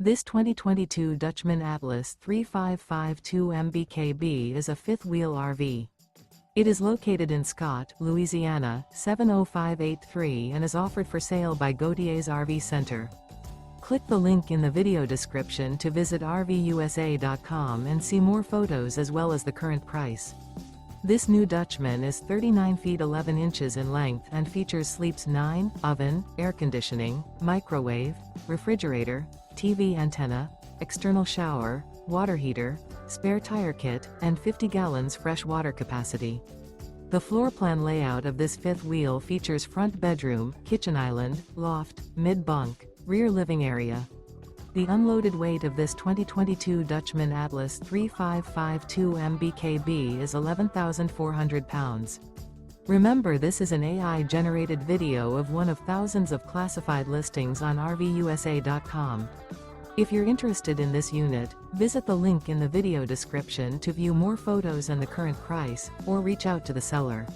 This 2022 Dutchmen Atlas 3552 MBKB is a fifth-wheel RV. It is located in Scott, Louisiana, 70583 and is offered for sale by Gauthiers RV Center. Click the link in the video description to visit RVUSA.com and see more photos as well as the current price. This new Dutchmen is 39 feet 11 inches in length and features sleeps 9, oven, air conditioning, microwave, refrigerator, TV antenna, external shower, water heater, spare tire kit, and 50 gallons fresh water capacity. The floor plan layout of this fifth wheel features front bedroom, kitchen island, loft, mid-bunk, rear living area. The unloaded weight of this 2022 Dutchmen Atlas 3552 MBKB is 11,400 pounds. Remember, this is an AI-generated video of one of thousands of classified listings on RVUSA.com. If you're interested in this unit, visit the link in the video description to view more photos and the current price, or reach out to the seller.